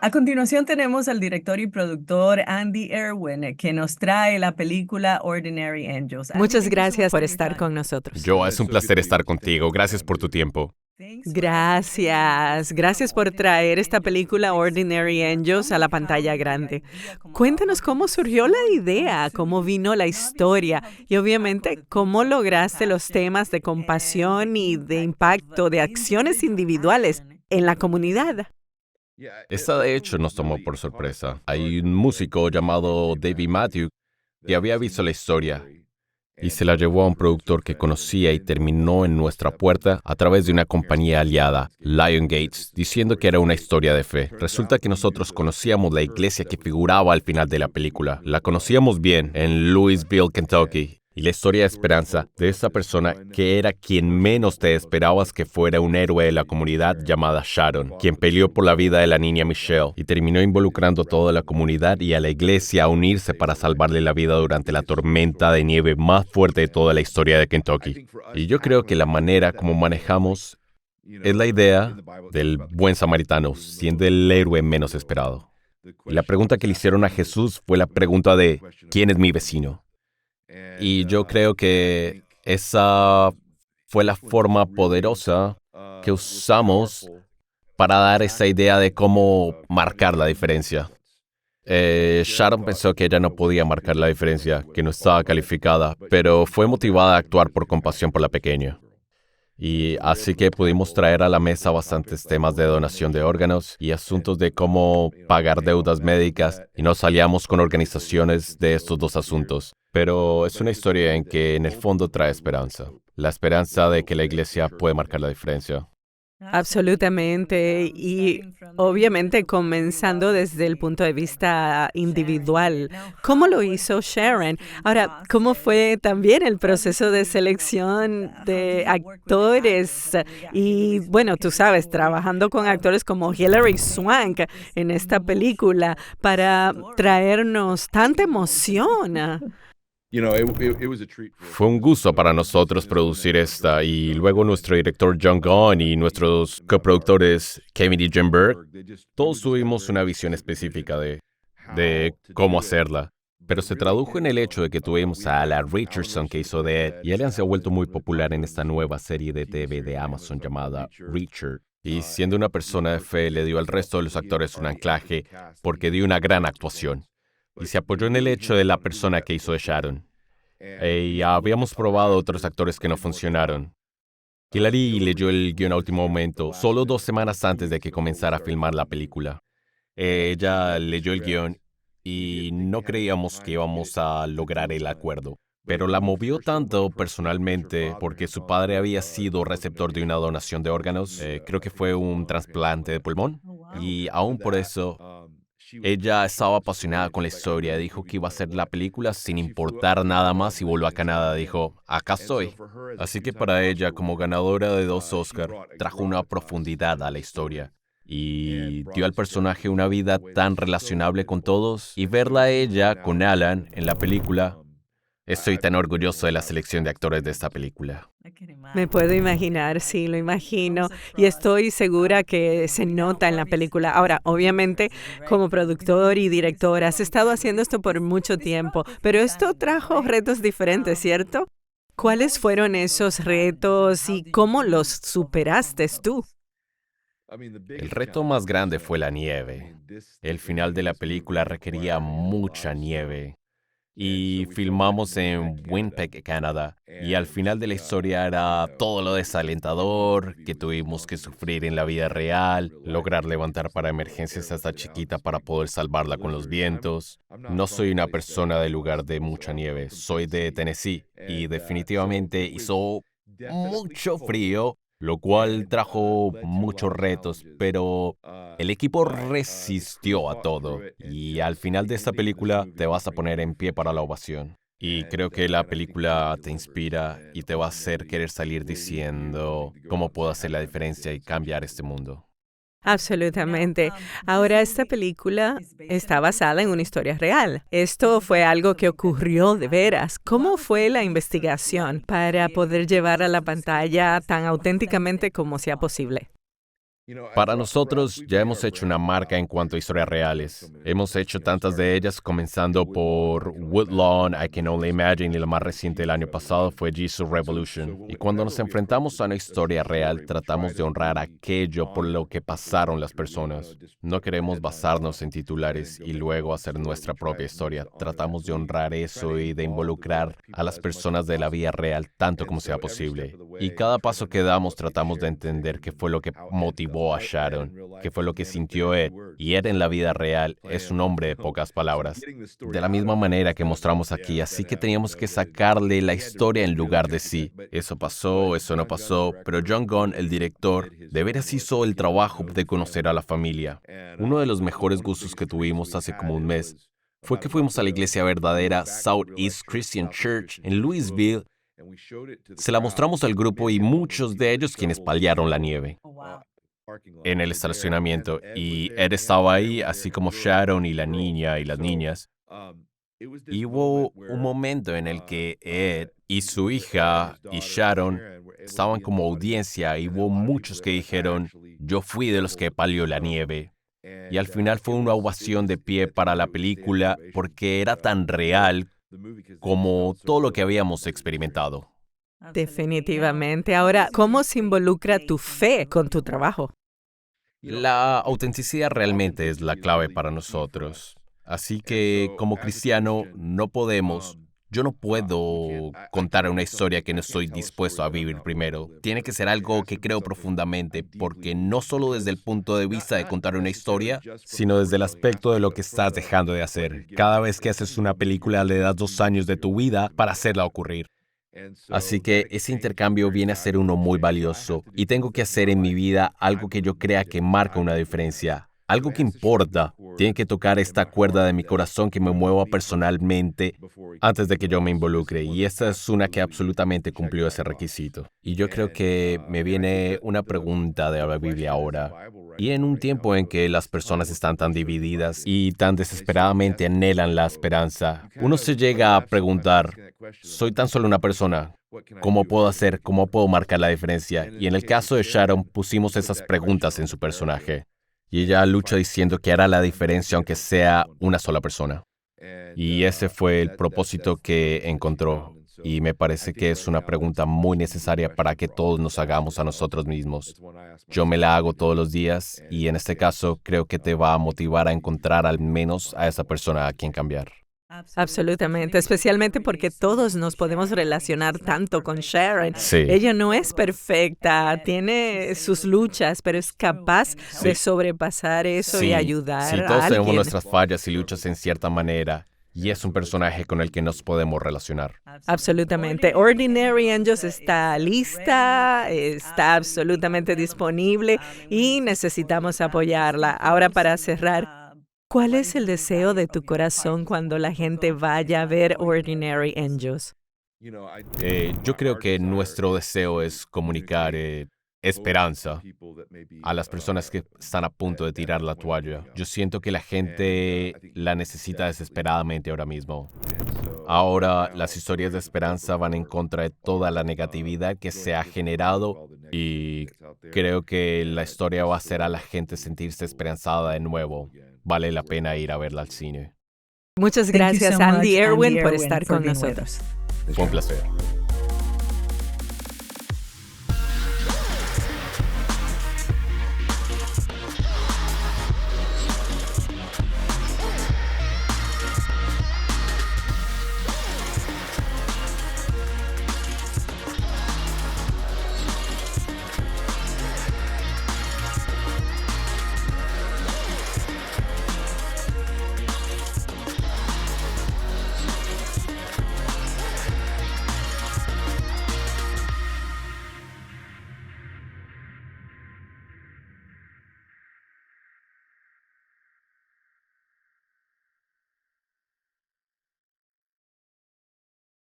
A continuación tenemos al director y productor Andy Erwin, que nos trae la película Ordinary Angels. Andy, Muchas thank you so much gracias for por your estar time. con nosotros. Joa, es un placer estar contigo. Gracias por tu tiempo. Gracias por traer esta película Ordinary Angels a la pantalla grande. Cuéntanos cómo surgió la idea, cómo vino la historia y obviamente cómo lograste los temas de compasión y de impacto de acciones individuales en la comunidad. Esta de hecho nos tomó por sorpresa. Hay un músico llamado David Matthew que había visto la historia y se la llevó a un productor que conocía y terminó en nuestra puerta a través de una compañía aliada, Lion Gates, diciendo que era una historia de fe. Resulta que nosotros conocíamos la iglesia que figuraba al final de la película. La conocíamos bien en Louisville, Kentucky. Y la historia de esperanza de esa persona que era quien menos te esperabas que fuera un héroe de la comunidad llamada Sharon, quien peleó por la vida de la niña Michelle y terminó involucrando a toda la comunidad y a la iglesia a unirse para salvarle la vida durante la tormenta de nieve más fuerte de toda la historia de Kentucky. Y yo creo que la manera como manejamos es la idea del buen samaritano, siendo el héroe menos esperado. Y la pregunta que le hicieron a Jesús fue la pregunta de ¿quién es mi vecino? Y yo creo que esa fue la forma poderosa que usamos para dar esa idea de cómo marcar la diferencia. Sharon pensó que ella no podía marcar la diferencia, que no estaba calificada, pero fue motivada a actuar por compasión por la pequeña. Y así que pudimos traer a la mesa bastantes temas de donación de órganos y asuntos de cómo pagar deudas médicas, y nos aliamos con organizaciones de estos dos asuntos. Pero es una historia en que en el fondo trae esperanza. La esperanza de que la iglesia puede marcar la diferencia. Absolutamente. Y obviamente comenzando desde el punto de vista individual. ¿Cómo lo hizo Sharon? Ahora, ¿cómo fue también el proceso de selección de actores? Y bueno, tú sabes, trabajando con actores como Hilary Swank en esta película para traernos tanta emoción. Fue un gusto para nosotros producir esta, y luego nuestro director John Gunn y nuestros coproductores Kevin y Jim Burke, todos tuvimos una visión específica de cómo hacerla. Pero se tradujo en el hecho de que tuvimos a Alan Richardson, que hizo de Ed, y Alan se ha vuelto muy popular en esta nueva serie de TV de Amazon llamada Reacher. Y siendo una persona de fe, le dio al resto de los actores un anclaje porque dio una gran actuación. Y se apoyó en el hecho de la persona que hizo de Sharon. Y habíamos probado otros actores que no funcionaron. Hilary leyó el guión a último momento, solo 2 semanas antes de que comenzara a filmar la película. Ella leyó el guión y no creíamos que íbamos a lograr el acuerdo. Pero la movió tanto personalmente porque su padre había sido receptor de una donación de órganos. Creo que fue un trasplante de pulmón. Y aún por eso, ella estaba apasionada con la historia. Dijo que iba a hacer la película sin importar nada más y volvió a Canadá. Dijo, acá estoy. Así que para ella, como ganadora de 2 Oscar, trajo una profundidad a la historia. Y dio al personaje una vida tan relacionable con todos. Y verla a ella con Alan en la película, estoy tan orgulloso de la selección de actores de esta película. Me puedo imaginar, sí, lo imagino. Y estoy segura que se nota en la película. Ahora, obviamente, como productor y director, has estado haciendo esto por mucho tiempo, pero esto trajo retos diferentes, ¿cierto? ¿Cuáles fueron esos retos y cómo los superaste tú? El reto más grande fue la nieve. El final de la película requería mucha nieve. Y filmamos en Winnipeg, Canadá. Y al final de la historia era todo lo desalentador que tuvimos que sufrir en la vida real, lograr levantar para emergencias a esta chiquita para poder salvarla con los vientos. No soy una persona del lugar de mucha nieve, soy de Tennessee y definitivamente hizo mucho frío, lo cual trajo muchos retos, pero el equipo resistió a todo. Y al final de esta película te vas a poner en pie para la ovación. Y creo que la película te inspira y te va a hacer querer salir diciendo cómo puedo hacer la diferencia y cambiar este mundo. Absolutamente. Ahora, esta película está basada en una historia real. Esto fue algo que ocurrió de veras. ¿Cómo fue la investigación para poder llevar a la pantalla tan auténticamente como sea posible? Para nosotros ya hemos hecho una marca en cuanto a historias reales. Hemos hecho tantas de ellas, comenzando por Woodlawn, I Can Only Imagine, y la más reciente del año pasado fue Jesus Revolution. Y cuando nos enfrentamos a una historia real, tratamos de honrar aquello por lo que pasaron las personas. No queremos basarnos en titulares y luego hacer nuestra propia historia. Tratamos de honrar eso y de involucrar a las personas de la vida real tanto como sea posible. Y cada paso que damos tratamos de entender qué fue lo que motivó a Sharon, qué fue lo que sintió Ed. Y Ed en la vida real es un hombre de pocas palabras. De la misma manera que mostramos aquí, así que teníamos que sacarle la historia en lugar de sí. Eso pasó, eso no pasó, pero John Gunn, el director, de veras hizo el trabajo de conocer a la familia. Uno de los mejores gustos que tuvimos hace como un mes fue que fuimos a la iglesia verdadera Southeast Christian Church en Louisville. Se la mostramos al grupo y muchos de ellos quienes paliaron la nieve en el estacionamiento, y Ed estaba ahí, así como Sharon y la niña y las niñas. Y hubo un momento en el que Ed y su hija y Sharon estaban como audiencia, y hubo muchos que dijeron, yo fui de los que palió la nieve. Y al final fue una ovación de pie para la película porque era tan real como todo lo que habíamos experimentado. Definitivamente. Ahora, ¿cómo se involucra tu fe con tu trabajo? La autenticidad realmente es la clave para nosotros. Así que, como cristiano, yo no puedo contar una historia que no estoy dispuesto a vivir primero. Tiene que ser algo que creo profundamente, porque no solo desde el punto de vista de contar una historia, sino desde el aspecto de lo que estás dejando de hacer. Cada vez que haces una película, le das 2 años de tu vida para hacerla ocurrir. Así que ese intercambio viene a ser uno muy valioso, y tengo que hacer en mi vida algo que yo crea que marca una diferencia, algo que importa. Tiene que tocar esta cuerda de mi corazón que me mueva personalmente antes de que yo me involucre, y esta es una que absolutamente cumplió ese requisito. Y yo creo que me viene una pregunta de la Biblia ahora. Y en un tiempo en que las personas están tan divididas y tan desesperadamente anhelan la esperanza, uno se llega a preguntar, soy tan solo una persona, ¿cómo puedo hacer, cómo puedo marcar la diferencia? Y en el caso de Sharon pusimos esas preguntas en su personaje. Y ella lucha diciendo que hará la diferencia aunque sea una sola persona. Y ese fue el propósito que encontró. Y me parece que es una pregunta muy necesaria para que todos nos hagamos a nosotros mismos. Yo me la hago todos los días, y en este caso creo que te va a motivar a encontrar al menos a esa persona a quien cambiar. Absolutamente, especialmente porque todos nos podemos relacionar tanto con Sharon. Sí. Ella no es perfecta, tiene sus luchas, pero es capaz de sobrepasar eso y ayudar sí, a todos tenemos alguien. nuestras fallas y luchas en cierta manera, y es un personaje con el que nos podemos relacionar. Absolutamente. Ordinary Angels está lista, está absolutamente disponible y necesitamos apoyarla. Ahora, para cerrar, ¿cuál es el deseo de tu corazón cuando la gente vaya a ver Ordinary Angels? Yo creo que nuestro deseo es comunicar esperanza a las personas que están a punto de tirar la toalla. Yo siento que la gente la necesita desesperadamente ahora mismo. Ahora, las historias de esperanza van en contra de toda la negatividad que se ha generado, y creo que la historia va a hacer a la gente sentirse esperanzada de nuevo. Vale la pena ir a verla al cine. Muchas gracias, Andy Erwin, por estar con nosotros. Fue un placer.